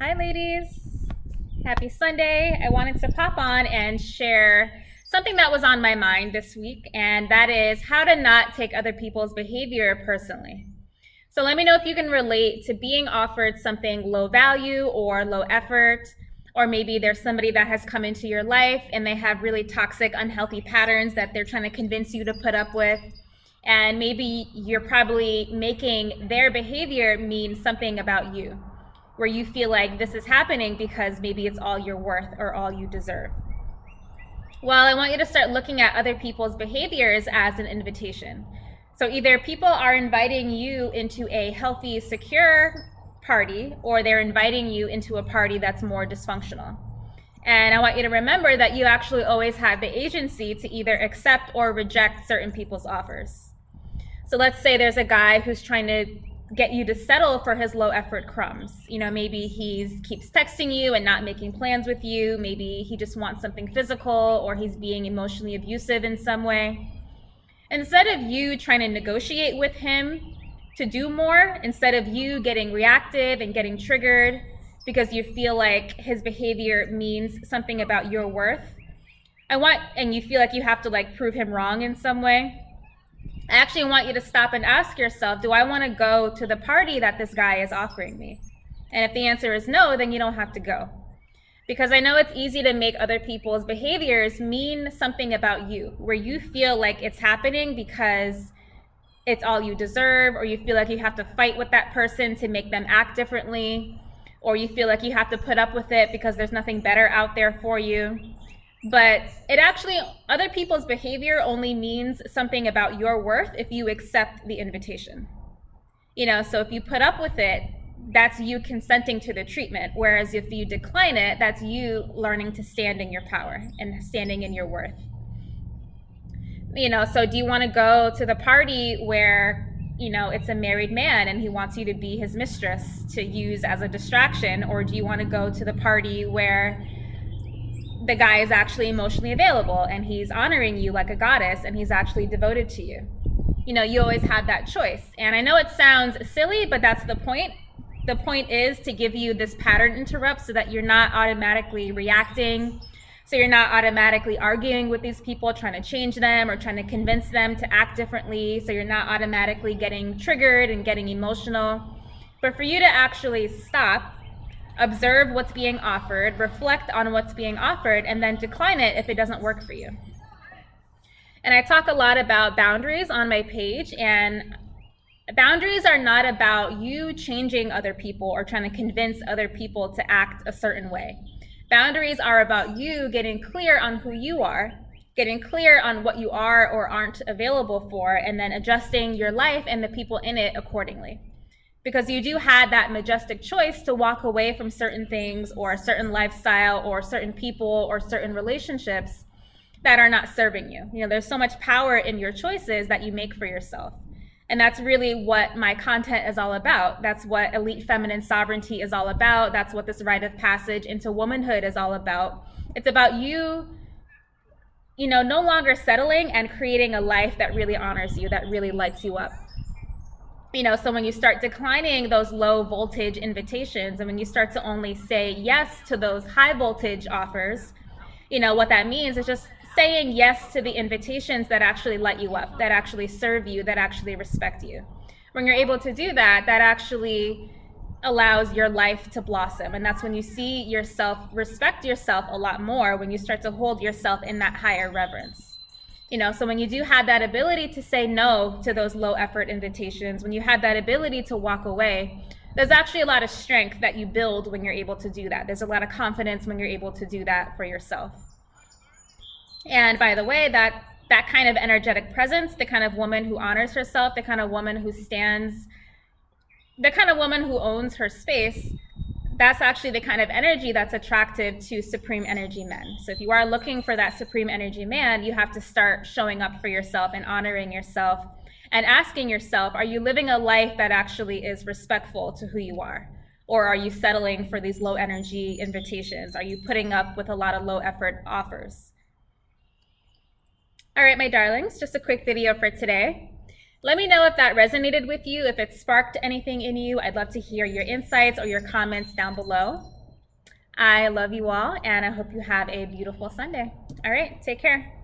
Hi, ladies. Happy Sunday. I wanted to pop on and share something that was on my mind this week, and that is how to not take other people's behavior personally. So let me know if you can relate to being offered something low value or low effort, or maybe there's somebody that has come into your life and they have really toxic, unhealthy patterns that they're trying to convince you to put up with. And maybe you're probably making their behavior mean something about you, where you feel like this is happening because maybe it's all you're worth or all you deserve. Well, I want you to start looking at other people's behaviors as an invitation. So either people are inviting you into a healthy, secure party, or they're inviting you into a party that's more dysfunctional. And I want you to remember that you actually always have the agency to either accept or reject certain people's offers. So let's say there's a guy who's trying to get you to settle for his low effort crumbs. Maybe he keeps texting you and not making plans with you. Maybe he just wants something physical, or he's being emotionally abusive in some way. Instead of you trying to negotiate with him to do more, instead of you getting reactive and getting triggered because you feel like his behavior means something about your worth, and you feel like you have to prove him wrong in some way, I actually want you to stop and ask yourself, do I want to go to the party that this guy is offering me? And if the answer is no, then you don't have to go. Because I know it's easy to make other people's behaviors mean something about you, where you feel like it's happening because it's all you deserve, or you feel like you have to fight with that person to make them act differently, or you feel like you have to put up with it because there's nothing better out there for you. But other people's behavior only means something about your worth if you accept the invitation. So if you put up with it, that's you consenting to the treatment. Whereas if you decline it, that's you learning to stand in your power and standing in your worth. So do you want to go to the party where, it's a married man and he wants you to be his mistress to use as a distraction? Or do you want to go to the party where the guy is actually emotionally available and he's honoring you like a goddess and he's actually devoted to you? You always have that choice. And I know it sounds silly, but that's the point. The point is to give you this pattern interrupt so that you're not automatically reacting, so you're not automatically arguing with these people, trying to change them or trying to convince them to act differently, so you're not automatically getting triggered and getting emotional. But for you to actually stop, observe what's being offered, reflect on what's being offered, and then decline it if it doesn't work for you. And I talk a lot about boundaries on my page, and boundaries are not about you changing other people or trying to convince other people to act a certain way. Boundaries are about you getting clear on who you are, getting clear on what you are or aren't available for, and then adjusting your life and the people in it accordingly. Because you do have that majestic choice to walk away from certain things or a certain lifestyle or certain people or certain relationships that are not serving you. There's so much power in your choices that you make for yourself. And that's really what my content is all about. That's what elite feminine sovereignty is all about. That's what this rite of passage into womanhood is all about. It's about you, no longer settling and creating a life that really honors you, that really lights you up. So when you start declining those low voltage invitations, and when you start to only say yes to those high voltage offers, what that means is just saying yes to the invitations that actually light you up, that actually serve you, that actually respect you. When you're able to do that, that actually allows your life to blossom. And that's when you see yourself, respect yourself a lot more, when you start to hold yourself in that higher reverence. So when you do have that ability to say no to those low effort invitations, when you have that ability to walk away, there's actually a lot of strength that you build when you're able to do that. There's a lot of confidence when you're able to do that for yourself. And by the way, that kind of energetic presence, the kind of woman who honors herself, the kind of woman who stands, the kind of woman who owns her space, that's actually the kind of energy that's attractive to supreme energy men. So if you are looking for that supreme energy man, you have to start showing up for yourself and honoring yourself and asking yourself, are you living a life that actually is respectful to who you are? Or are you settling for these low energy invitations? Are you putting up with a lot of low effort offers? All right, my darlings, just a quick video for today. Let me know if that resonated with you, if it sparked anything in you. I'd love to hear your insights or your comments down below. I love you all, and I hope you have a beautiful Sunday. All right, take care.